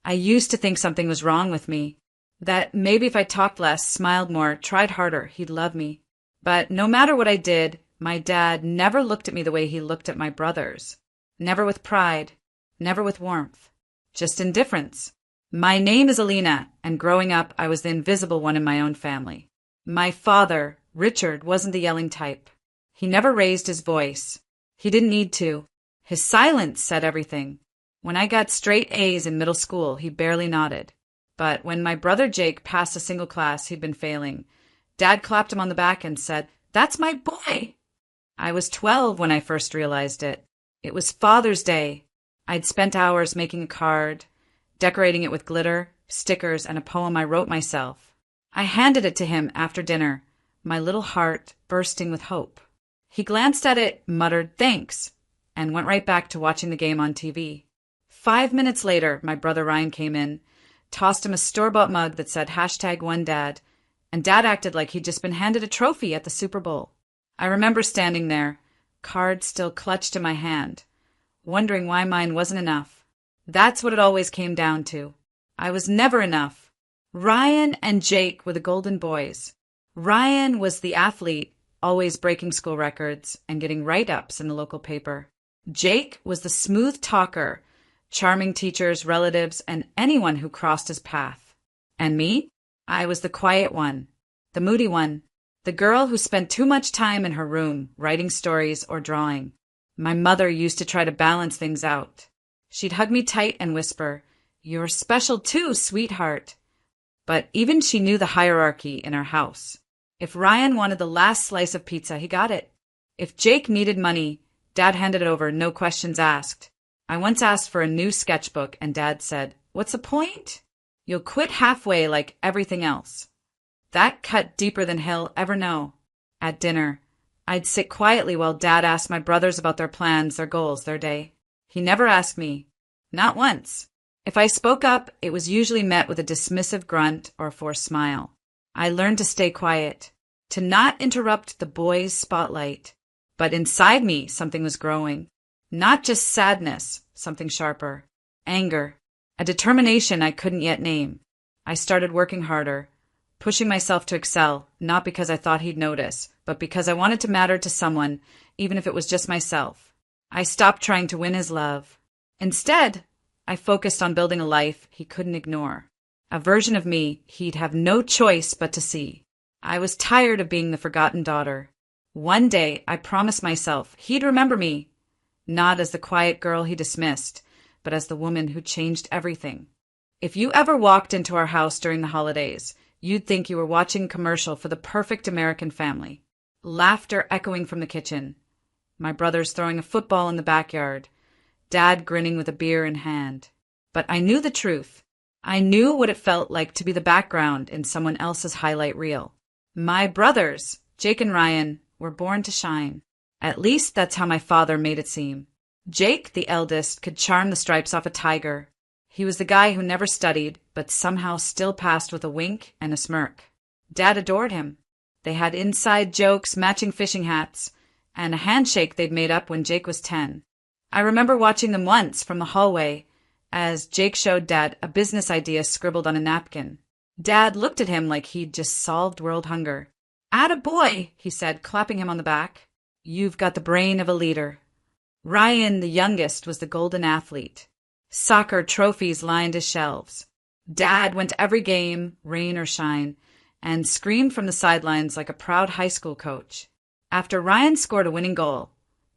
I used to think something was wrong with me, that maybe if I talked less, smiled more, tried harder, he'd love me. But no matter what I did, my dad never looked at me the way he looked at my brothers. Never with pride, never with warmth, just indifference. My name is Alina, and growing up, I was the invisible one in my own family. My father, Richard, wasn't the yelling type. He never raised his voice. He didn't need to. His silence said everything. When I got straight A's in middle school, he barely nodded. But when my brother Jake passed a single class he'd been failing, Dad clapped him on the back and said, "That's my boy." I was 12 when I first realized it. It was Father's Day. I'd spent hours making a card, decorating it with glitter, stickers, and a poem I wrote myself. I handed it to him after dinner, my little heart bursting with hope. He glanced at it, muttered thanks, and went right back to watching the game on TV. 5 minutes later, my brother Ryan came in, tossed him a store-bought mug that said #OneDad, and Dad acted like he'd just been handed a trophy at the Super Bowl. I remember standing there, card still clutched in my hand, wondering why mine wasn't enough. That's what it always came down to. I was never enough. Ryan and Jake were the golden boys. Ryan was the athlete, always breaking school records and getting write-ups in the local paper. Jake was the smooth talker, charming teachers, relatives, and anyone who crossed his path. And me? I was the quiet one, the moody one, the girl who spent too much time in her room writing stories or drawing. My mother used to try to balance things out. She'd hug me tight and whisper, "You're special too, sweetheart." But even she knew the hierarchy in our house. If Ryan wanted the last slice of pizza, he got it. If Jake needed money, Dad handed it over, no questions asked. I once asked for a new sketchbook, and Dad said, "What's the point? You'll quit halfway like everything else." That cut deeper than he'll ever know. At dinner, I'd sit quietly while Dad asked my brothers about their plans, their goals, their day. He never asked me. Not once. If I spoke up, it was usually met with a dismissive grunt or a forced smile. I learned to stay quiet, to not interrupt the boys' spotlight. But inside me, something was growing. Not just sadness, something sharper. Anger. A determination I couldn't yet name. I started working harder, pushing myself to excel, not because I thought he'd notice, but because I wanted to matter to someone, even if it was just myself. I stopped trying to win his love. Instead, I focused on building a life he couldn't ignore. A version of me he'd have no choice but to see. I was tired of being the forgotten daughter. One day, I promised myself he'd remember me, not as the quiet girl he dismissed, but as the woman who changed everything. If you ever walked into our house during the holidays, you'd think you were watching a commercial for the perfect American family. Laughter echoing from the kitchen. My brothers throwing a football in the backyard. Dad grinning with a beer in hand. But I knew the truth. I knew what it felt like to be the background in someone else's highlight reel. My brothers, Jake and Ryan, were born to shine. At least that's how my father made it seem. Jake, the eldest, could charm the stripes off a tiger. He was the guy who never studied, but somehow still passed with a wink and a smirk. Dad adored him. They had inside jokes, matching fishing hats, and a handshake they'd made up when Jake was 10. I remember watching them once from the hallway as Jake showed Dad a business idea scribbled on a napkin. Dad looked at him like he'd just solved world hunger. "Attaboy," he said, clapping him on the back. "You've got the brain of a leader." Ryan, the youngest, was the golden athlete. Soccer trophies lined his shelves. Dad went to every game, rain or shine, and screamed from the sidelines like a proud high school coach. After Ryan scored a winning goal,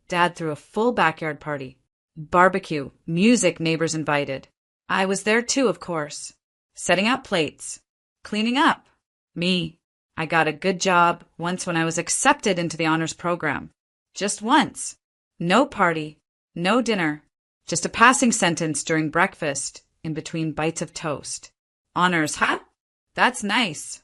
Dad threw a full backyard party. Barbecue, music, neighbors invited. I was there too, of course. Setting out plates. Cleaning up. Me. I got a good job once when I was accepted into the honors program. Just once. No party. No dinner. Just a passing sentence during breakfast in between bites of toast. Honors, huh? That's nice.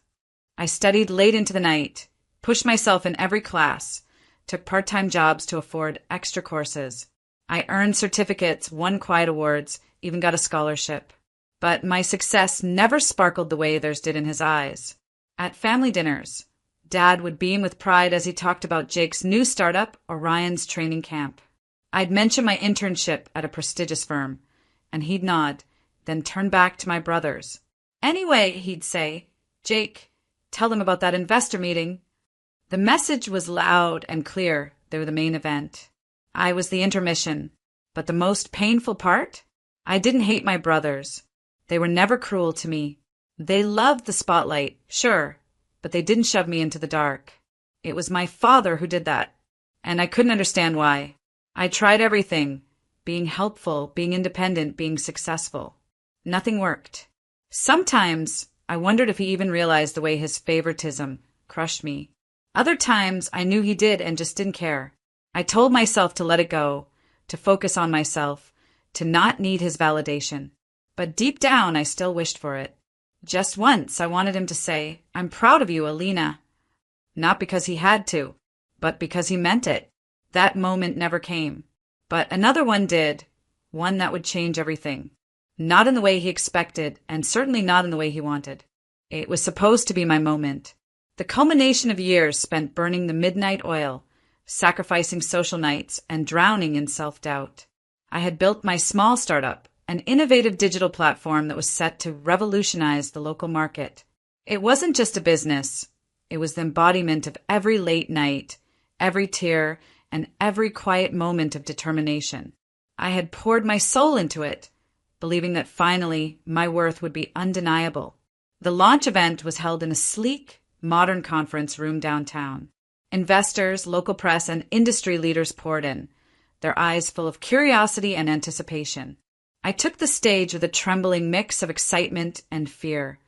I studied late into the night, pushed myself in every class, took part-time jobs to afford extra courses. I earned certificates, won quiet awards, even got a scholarship. But my success never sparkled the way theirs did in his eyes. At family dinners, Dad would beam with pride as he talked about Jake's new startup or Ryan's training camp. I'd mention my internship at a prestigious firm, and he'd nod, then turn back to my brothers. Anyway, he'd say, Jake, tell them about that investor meeting. The message was loud and clear. They were the main event. I was the intermission. But the most painful part? I didn't hate my brothers. They were never cruel to me. They loved the spotlight, sure, but they didn't shove me into the dark. It was my father who did that, and I couldn't understand why. I tried everything, being helpful, being independent, being successful. Nothing worked. Sometimes I wondered if he even realized the way his favoritism crushed me. Other times I knew he did and just didn't care. I told myself to let it go, to focus on myself, to not need his validation. But deep down I still wished for it. Just once I wanted him to say, I'm proud of you, Alina. Not because he had to, but because he meant it. That moment never came. But another one did, one that would change everything. Not in the way he expected, and certainly not in the way he wanted. It was supposed to be my moment. The culmination of years spent burning the midnight oil, sacrificing social nights, and drowning in self-doubt. I had built my small startup, an innovative digital platform that was set to revolutionize the local market. It wasn't just a business. It was the embodiment of every late night, every tear, and every quiet moment of determination. I had poured my soul into it, believing that finally my worth would be undeniable. The launch event was held in a sleek, modern conference room downtown. Investors, local press, and industry leaders poured in, their eyes full of curiosity and anticipation. I took the stage with a trembling mix of excitement and fear,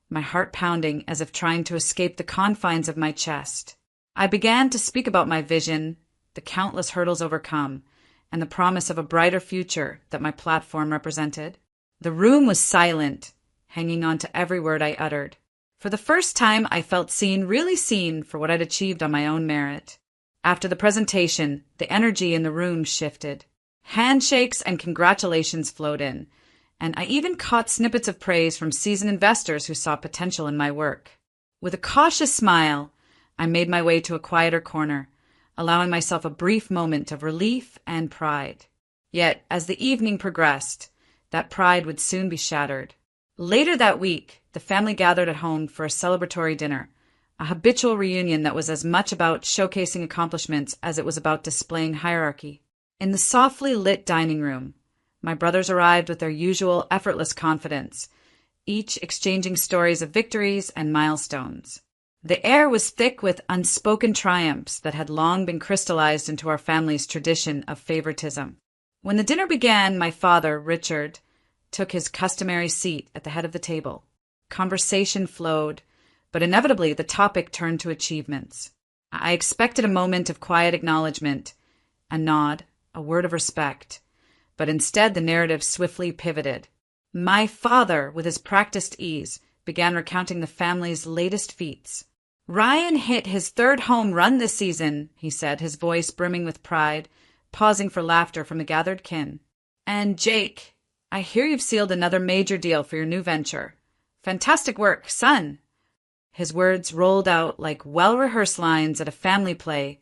my heart pounding as if trying to escape the confines of my chest. I began to speak about my vision, the countless hurdles overcome, and the promise of a brighter future that my platform represented. The room was silent, hanging on to every word I uttered. For the first time, I felt seen, really seen, for what I'd achieved on my own merit. After the presentation, the energy in the room shifted. Handshakes and congratulations flowed in, and I even caught snippets of praise from seasoned investors who saw potential in my work. With a cautious smile, I made my way to a quieter corner, allowing myself a brief moment of relief and pride. Yet, as the evening progressed, that pride would soon be shattered. Later that week, the family gathered at home for a celebratory dinner, a habitual reunion that was as much about showcasing accomplishments as it was about displaying hierarchy. In the softly lit dining room, my brothers arrived with their usual effortless confidence, each exchanging stories of victories and milestones. The air was thick with unspoken triumphs that had long been crystallized into our family's tradition of favoritism. When the dinner began, my father, Richard, took his customary seat at the head of the table. Conversation flowed, but inevitably the topic turned to achievements. I expected a moment of quiet acknowledgement, a nod, a word of respect, but instead the narrative swiftly pivoted. My father, with his practiced ease, began recounting the family's latest feats. Ryan hit his third home run this season, he said, his voice brimming with pride, pausing for laughter from the gathered kin. And Jake, I hear you've sealed another major deal for your new venture. Fantastic work, son. His words rolled out like well-rehearsed lines at a family play,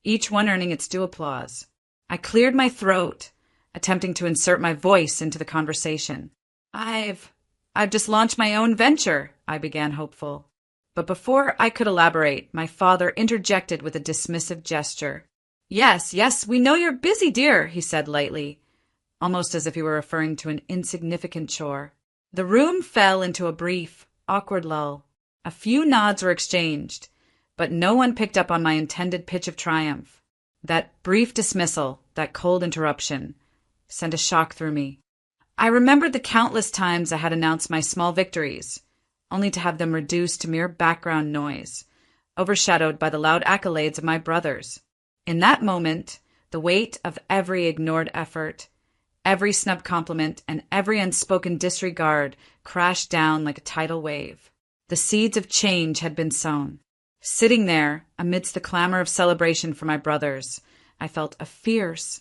each one earning its due applause. I cleared my throat, attempting to insert my voice into the conversation. I've just launched my own venture, I began hopeful. But before I could elaborate, my father interjected with a dismissive gesture. Yes, we know you're busy, dear, he said lightly, almost as if he were referring to an insignificant chore. The room fell into a brief, awkward lull. A few nods were exchanged, but no one picked up on my intended pitch of triumph. That brief dismissal, that cold interruption, sent a shock through me. I remembered the countless times I had announced my small victories, only to have them reduced to mere background noise, overshadowed by the loud accolades of my brothers. In that moment, the weight of every ignored effort, every snub compliment, and every unspoken disregard crashed down like a tidal wave. The seeds of change had been sown. Sitting there, amidst the clamor of celebration for my brothers, I felt a fierce,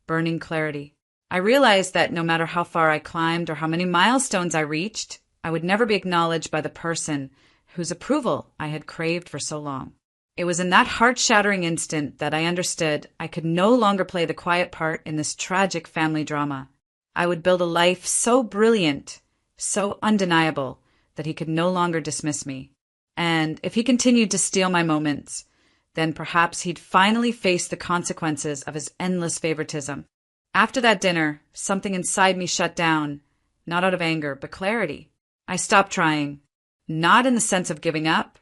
burning clarity. I realized that no matter how far I climbed or how many milestones I reached, I would never be acknowledged by the person whose approval I had craved for so long. It was in that heart-shattering instant that I understood I could no longer play the quiet part in this tragic family drama. I would build a life so brilliant, so undeniable, that he could no longer dismiss me. And if he continued to steal my moments, then perhaps he'd finally face the consequences of his endless favoritism. After that dinner, something inside me shut down, not out of anger, but clarity. I stopped trying, not in the sense of giving up,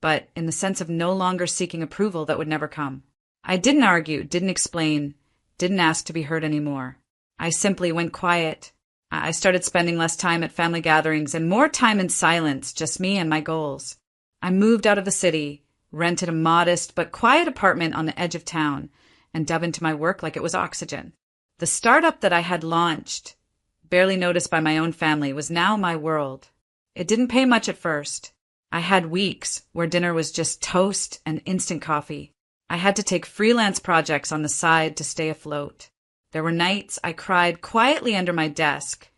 but in the sense of no longer seeking approval that would never come. I didn't argue, didn't explain, didn't ask to be heard anymore. I simply went quiet. I started spending less time at family gatherings and more time in silence, just me and my goals. I moved out of the city, rented a modest but quiet apartment on the edge of town, and dove into my work like it was oxygen. The startup that I had launched, barely noticed by my own family, was now my world. It didn't pay much at first. I had weeks where dinner was just toast and instant coffee. I had to take freelance projects on the side to stay afloat. There were nights I cried quietly under my desk,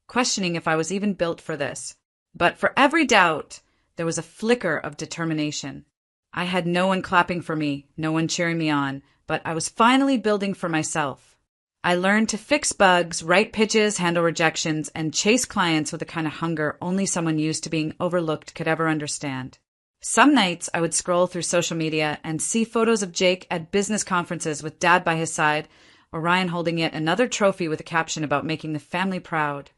questioning if I was even built for this. But for every doubt, there was a flicker of determination. I had no one clapping for me, no one cheering me on, but I was finally building for myself. I learned to fix bugs, write pitches, handle rejections, and chase clients with the kind of hunger only someone used to being overlooked could ever understand. Some nights I would scroll through social media and see photos of Jake at business conferences with Dad by his side, or Ryan holding yet another trophy with a caption about making the family proud.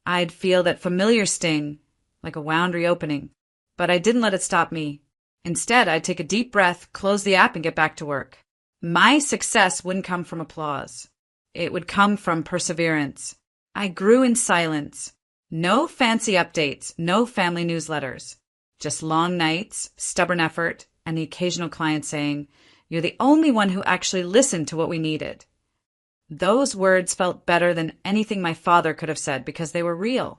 I'd feel that familiar sting, like a wound reopening, but I didn't let it stop me. Instead, I'd take a deep breath, close the app, and get back to work. My success wouldn't come from applause. It would come from perseverance. I grew in silence. No fancy updates, no family newsletters. Just long nights, stubborn effort, and the occasional client saying, "You're the only one who actually listened to what we needed." Those words felt better than anything my father could have said because they were real.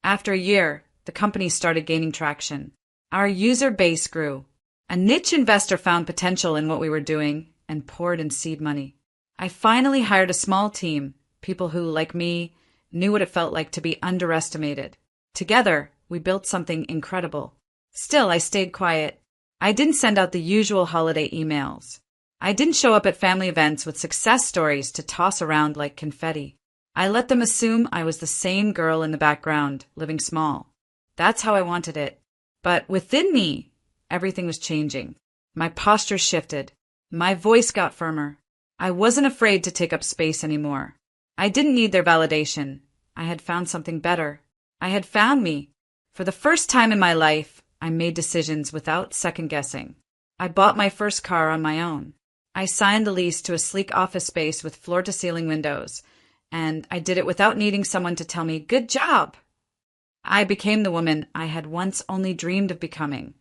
After a year, the company started gaining traction. Our user base grew. A niche investor found potential in what we were doing and poured in seed money. I finally hired a small team, people who, like me, knew what it felt like to be underestimated. Together, we built something incredible. Still, I stayed quiet. I didn't send out the usual holiday emails. I didn't show up at family events with success stories to toss around like confetti. I let them assume I was the same girl in the background, living small. That's how I wanted it. But within me, everything was changing. My posture shifted. My voice got firmer. I wasn't afraid to take up space anymore. I didn't need their validation. I had found something better. I had found me. For the first time in my life, I made decisions without second-guessing. I bought my first car on my own. I signed the lease to a sleek office space with floor-to-ceiling windows, and I did it without needing someone to tell me, "Good job." I became the woman I had once only dreamed of becoming,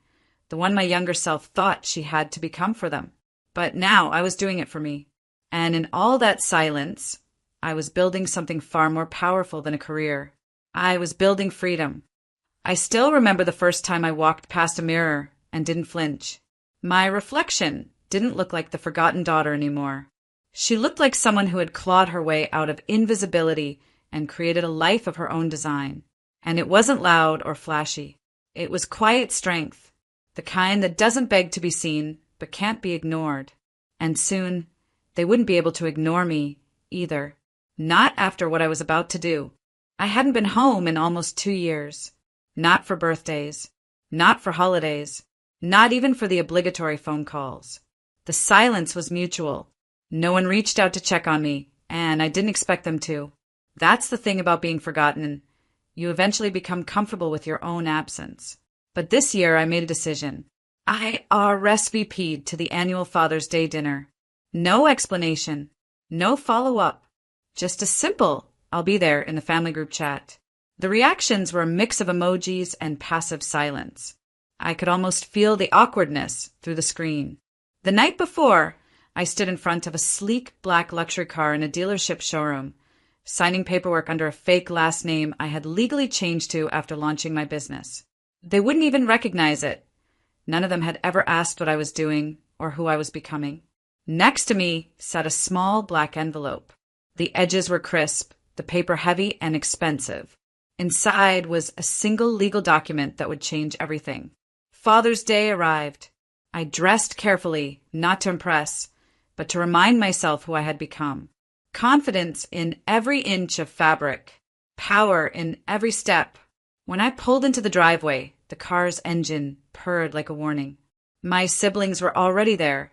the one my younger self thought she had to become for them. But now I was doing it for me. And in all that silence, I was building something far more powerful than a career. I was building freedom. I still remember the first time I walked past a mirror and didn't flinch. My reflection didn't look like the forgotten daughter anymore. She looked like someone who had clawed her way out of invisibility and created a life of her own design. And it wasn't loud or flashy. It was quiet strength, the kind that doesn't beg to be seen but can't be ignored. And soon, they wouldn't be able to ignore me either. Not after what I was about to do. I hadn't been home in almost 2 years. Not for birthdays. Not for holidays. Not even for the obligatory phone calls. The silence was mutual. No one reached out to check on me, and I didn't expect them to. That's the thing about being forgotten. You eventually become comfortable with your own absence. But this year I made a decision. I RSVP'd to the annual Father's Day dinner. No explanation. No follow-up. Just a simple, "I'll be there" in the family group chat. The reactions were a mix of emojis and passive silence. I could almost feel the awkwardness through the screen. The night before, I stood in front of a sleek black luxury car in a dealership showroom, signing paperwork under a fake last name I had legally changed to after launching my business. They wouldn't even recognize it. None of them had ever asked what I was doing or who I was becoming. Next to me sat a small black envelope. The edges were crisp, the paper heavy and expensive. Inside was a single legal document that would change everything. Father's Day arrived. I dressed carefully, not to impress, but to remind myself who I had become. confidence in every inch of fabric, power in every step. When I pulled into the driveway, the car's engine purred like a warning. My siblings were already there,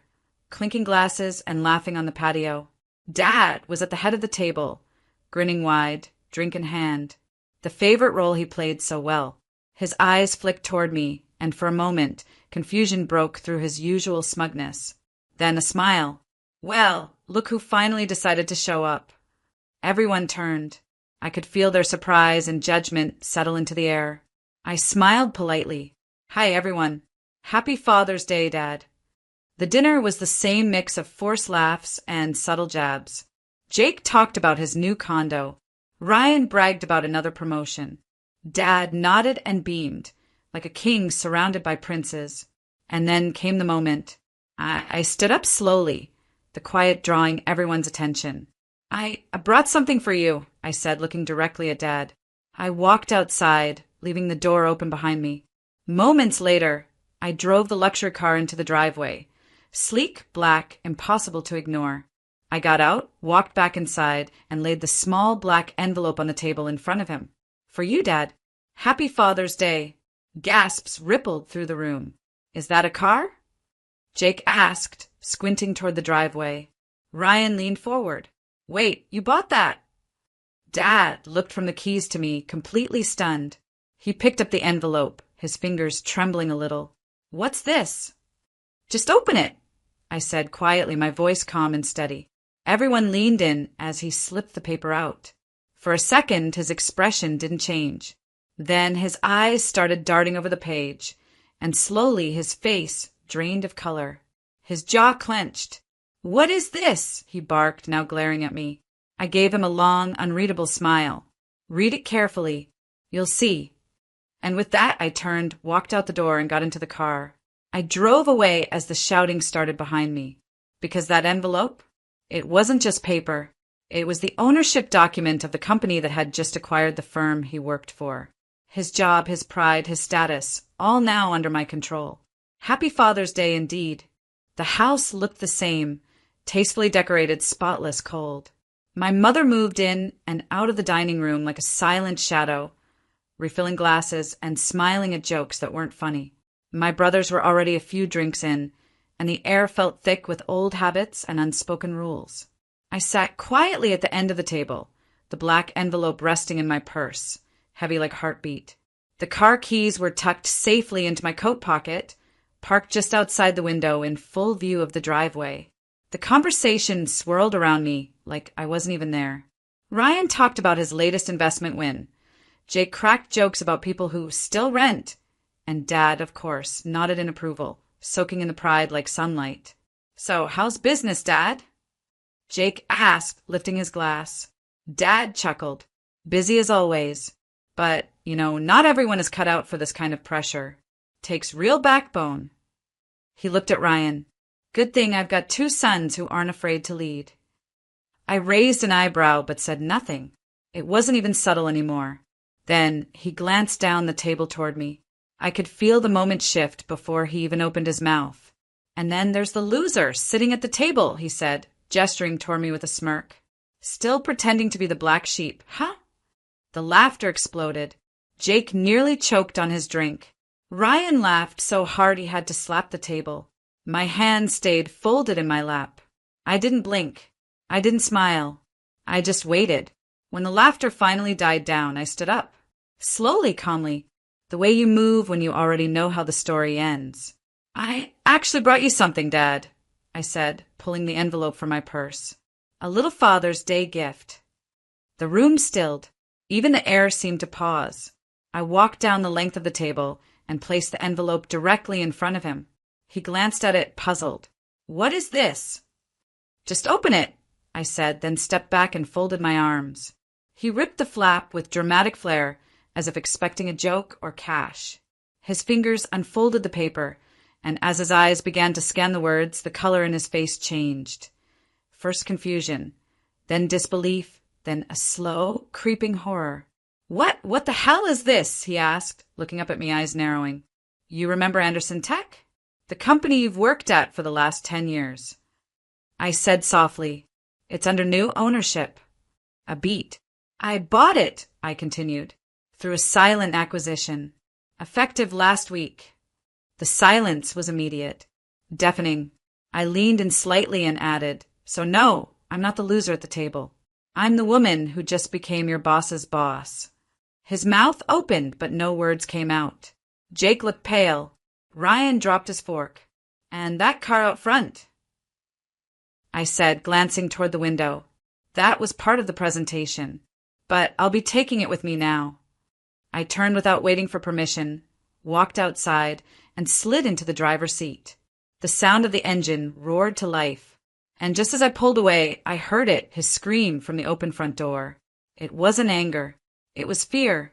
clinking glasses and laughing on the patio. Dad was at the head of the table, grinning wide, drink in hand, the favorite role he played so well. His eyes flicked toward me, and for a moment, confusion broke through his usual smugness. Then a smile. Well, look who finally decided to show up. Everyone turned. I could feel their surprise and judgment settle into the air. I smiled politely. Hi, everyone. Happy Father's Day, Dad. The dinner was the same mix of forced laughs and subtle jabs. Jake talked about his new condo. Ryan bragged about another promotion. Dad nodded and beamed, like a king surrounded by princes. And then came the moment. I stood up slowly, the quiet drawing everyone's attention. I brought something for you, I said, looking directly at Dad. I walked outside, leaving the door open behind me. Moments later, I drove the luxury car into the driveway. Sleek, black, impossible to ignore. I got out, walked back inside, and laid the small black envelope on the table in front of him. For you, Dad. Happy Father's Day. Gasps rippled through the room. Is that a car? Jake asked, squinting toward the driveway. Ryan leaned forward. Wait, you bought that? Dad looked from the keys to me, completely stunned. He picked up the envelope, his fingers trembling a little. What's this? Just open it, I said quietly, my voice calm and steady. Everyone leaned in as he slipped the paper out. For a second, his expression didn't change. Then his eyes started darting over the page, and slowly his face drained of color. His jaw clenched. What is this? He barked, now glaring at me. I gave him a long, unreadable smile. Read it carefully. You'll see. And with that, I turned, walked out the door, and got into the car. I drove away as the shouting started behind me. Because that envelope? It wasn't just paper. It was the ownership document of the company that had just acquired the firm he worked for. His job, his pride, his status, all now under my control. Happy Father's Day indeed. The house looked the same, tastefully decorated, spotless, cold. My mother moved in and out of the dining room like a silent shadow, refilling glasses and smiling at jokes that weren't funny. My brothers were already a few drinks in, and the air felt thick with old habits and unspoken rules. I sat quietly at the end of the table, the black envelope resting in my purse, heavy like heartbeat. The car keys were tucked safely into my coat pocket, parked just outside the window in full view of the driveway. The conversation swirled around me like I wasn't even there. Ryan talked about his latest investment win. Jake cracked jokes about people who still rent. And Dad, of course, nodded in approval, soaking in the pride like sunlight. So, how's business, Dad? Jake asked, lifting his glass. Dad chuckled. Busy as always. But, not everyone is cut out for this kind of pressure. Takes real backbone. He looked at Ryan. Good thing I've got 2 sons who aren't afraid to lead. I raised an eyebrow but said nothing. It wasn't even subtle anymore. Then he glanced down the table toward me. I could feel the moment shift before he even opened his mouth. And then there's the loser sitting at the table, he said, gesturing toward me with a smirk. Still pretending to be the black sheep, huh? The laughter exploded. Jake nearly choked on his drink. Ryan laughed so hard he had to slap the table. My hand stayed folded in my lap. I didn't blink. I didn't smile. I just waited. When the laughter finally died down, I stood up. Slowly, calmly. The way you move when you already know how the story ends. I actually brought you something, Dad, I said, pulling the envelope from my purse. A little Father's Day gift. The room stilled. Even the air seemed to pause. I walked down the length of the table and placed the envelope directly in front of him. He glanced at it, puzzled. What is this? Just open it, I said, then stepped back and folded my arms. He ripped the flap with dramatic flair, as if expecting a joke or cash. His fingers unfolded the paper, and as his eyes began to scan the words, the color in his face changed. First confusion, then disbelief, then a slow, creeping horror. What the hell is this? He asked, looking up at me, eyes narrowing. You remember Anderson Tech? The company you've worked at for the last 10 years. I said softly, It's under new ownership. A beat. I bought it, I continued, through a silent acquisition. Effective last week. The silence was immediate, deafening. I leaned in slightly and added, so no, I'm not the loser at the table. I'm the woman who just became your boss's boss. His mouth opened, but no words came out. Jake looked pale. Ryan dropped his fork. And that car out front, I said, glancing toward the window. That was part of the presentation, but I'll be taking it with me now. I turned without waiting for permission, walked outside, and slid into the driver's seat. The sound of the engine roared to life, and just as I pulled away, I heard it, his scream from the open front door. It wasn't anger. It was fear.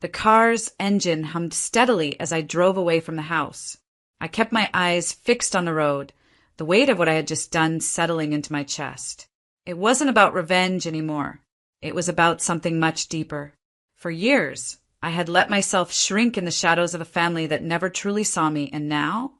The car's engine hummed steadily as I drove away from the house. I kept my eyes fixed on the road, the weight of what I had just done settling into my chest. It wasn't about revenge anymore. It was about something much deeper. For years, I had let myself shrink in the shadows of a family that never truly saw me, and now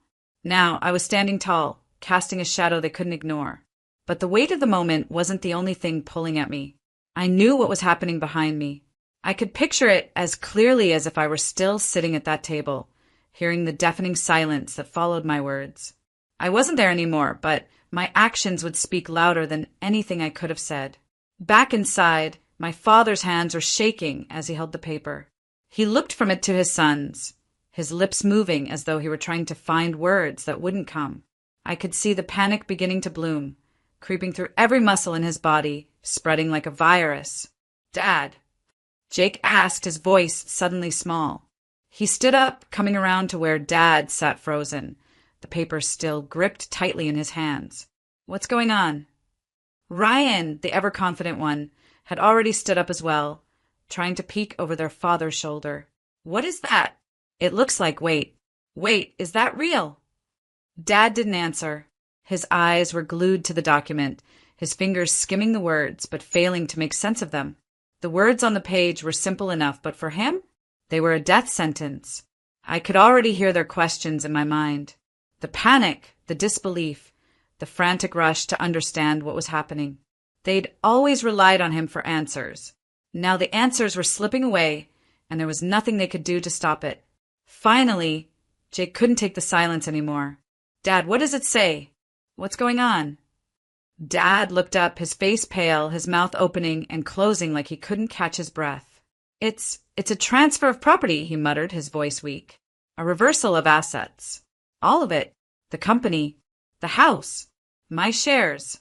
I was standing tall, casting a shadow they couldn't ignore. But the weight of the moment wasn't the only thing pulling at me. I knew what was happening behind me. I could picture it as clearly as if I were still sitting at that table, hearing the deafening silence that followed my words. I wasn't there anymore, but my actions would speak louder than anything I could have said. Back inside, my father's hands were shaking as he held the paper. He looked from it to his son's, his lips moving as though he were trying to find words that wouldn't come. I could see the panic beginning to bloom, creeping through every muscle in his body, spreading like a virus. "Dad?" Jake asked, his voice suddenly small. He stood up, coming around to where Dad sat frozen, the paper still gripped tightly in his hands. "What's going on?" Ryan, the ever-confident one, had already stood up as well, trying to peek over their father's shoulder. "What is that? It looks like Wait, is that real?" Dad didn't answer. His eyes were glued to the document, his fingers skimming the words, but failing to make sense of them. The words on the page were simple enough, but for him, they were a death sentence. I could already hear their questions in my mind. The panic, the disbelief, the frantic rush to understand what was happening. They'd always relied on him for answers. Now the answers were slipping away, and there was nothing they could do to stop it. Finally, Jake couldn't take the silence anymore. "Dad, what does it say? What's going on?" Dad looked up, his face pale, his mouth opening and closing like he couldn't catch his breath. It's a transfer of property," he muttered, his voice weak. "A reversal of assets. All of it. The company. The house. My shares."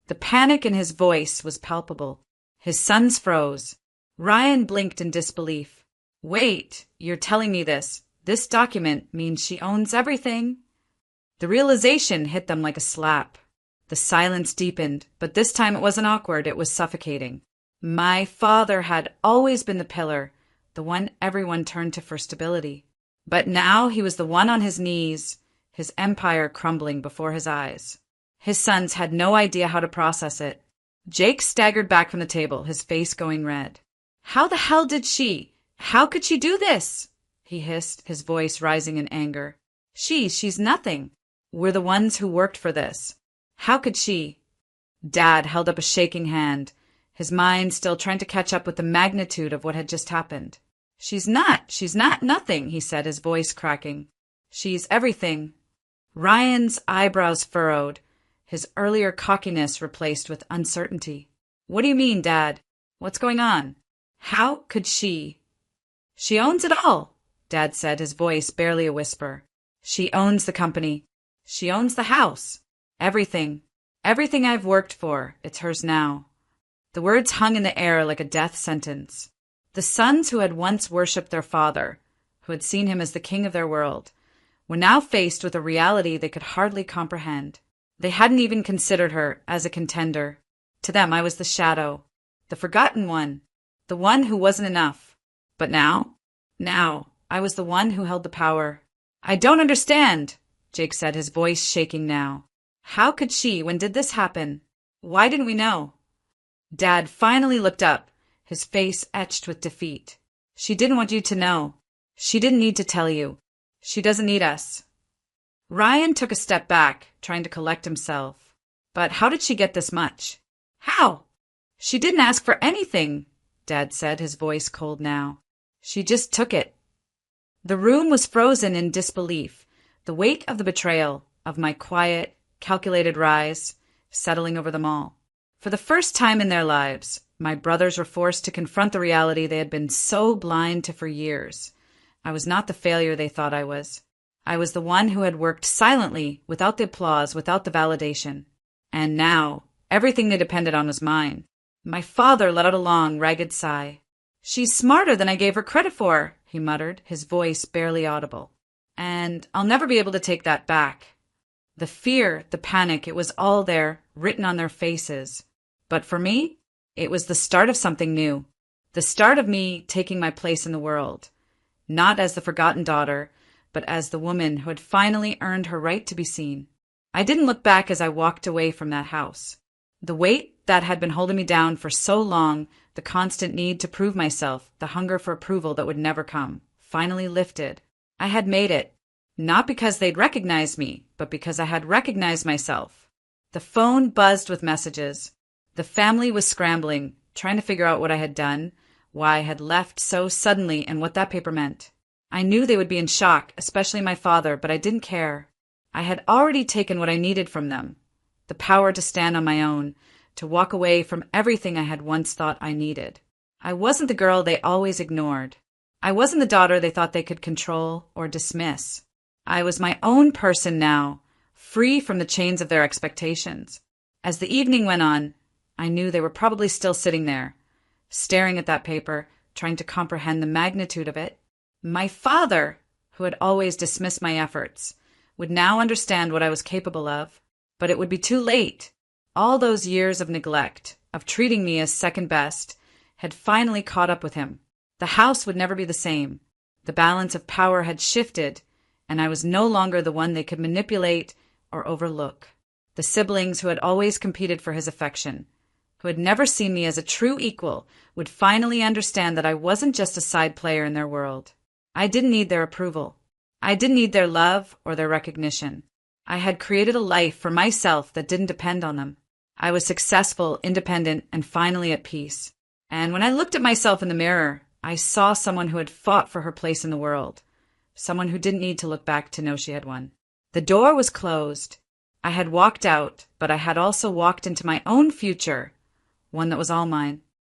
The panic in his voice was palpable. His sons froze. Ryan blinked in disbelief. "Wait, you're telling me this? This document means she owns everything?" The realization hit them like a slap. The silence deepened, but this time it wasn't awkward, it was suffocating. My father had always been the pillar, the one everyone turned to for stability. But now he was the one on his knees, his empire crumbling before his eyes. His sons had no idea how to process it. Jake staggered back from the table, his face going red. How could she do this?" he hissed, his voice rising in anger. She's nothing. We're the ones who worked for this. How could she?" Dad held up a shaking hand, his mind still trying to catch up with the magnitude of what had just happened. She's not nothing, he said, his voice cracking. "She's everything." Ryan's eyebrows furrowed, his earlier cockiness replaced with uncertainty. "What do you mean, Dad? What's going on? How could she?" "She owns it all," Dad said, his voice barely a whisper. "She owns the company. She owns the house. Everything. Everything I've worked for, it's hers now." The words hung in the air like a death sentence. The sons who had once worshipped their father, who had seen him as the king of their world, were now faced with a reality they could hardly comprehend. They hadn't even considered her as a contender. To them, I was the shadow, the forgotten one, the one who wasn't enough. But now, I was the one who held the power. "I don't understand," Jake said, his voice shaking now. "How could she? When did this happen? Why didn't we know?" Dad finally looked up, his face etched with defeat. "She didn't want you to know. She didn't need to tell you. She doesn't need us." Ryan took a step back, trying to collect himself. But how did she get this much? How? She didn't ask for anything, Dad said, his voice cold now. She just took it. The room was frozen in disbelief, the weight of the betrayal, of my quiet, calculated rise, settling over them all. For the first time in their lives, my brothers were forced to confront the reality they had been so blind to for years. I was not the failure they thought I was. I was the one who had worked silently, without the applause, without the validation. And now, everything they depended on was mine. My father let out a long, ragged sigh. She's smarter than I gave her credit for, he muttered, his voice barely audible. And I'll never be able to take that back. The fear, the panic, it was all there, written on their faces. But for me, it was the start of something new. The start of me taking my place in the world. Not as the forgotten daughter, but as the woman who had finally earned her right to be seen. I didn't look back as I walked away from that house. The weight that had been holding me down for so long, the constant need to prove myself, the hunger for approval that would never come, finally lifted. I had made it, not because they'd recognized me, but because I had recognized myself. The phone buzzed with messages. The family was scrambling, trying to figure out what I had done, why I had left so suddenly, and what that paper meant. I knew they would be in shock, especially my father, but I didn't care. I had already taken what I needed from them. The power to stand on my own, to walk away from everything I had once thought I needed. I wasn't the girl they always ignored. I wasn't the daughter they thought they could control or dismiss. I was my own person now, free from the chains of their expectations. As the evening went on, I knew they were probably still sitting there, staring at that paper, trying to comprehend the magnitude of it. My father, who had always dismissed my efforts, would now understand what I was capable of, but it would be too late. All those years of neglect, of treating me as second best, had finally caught up with him. The house would never be the same. The balance of power had shifted, and I was no longer the one they could manipulate or overlook. The siblings who had always competed for his affection, who had never seen me as a true equal, would finally understand that I wasn't just a side player in their world. I didn't need their approval. I didn't need their love or their recognition. I had created a life for myself that didn't depend on them. I was successful, independent, and finally at peace. And when I looked at myself in the mirror, I saw someone who had fought for her place in the world. Someone who didn't need to look back to know she had won. The door was closed. I had walked out, but I had also walked into my own future, one that was all mine.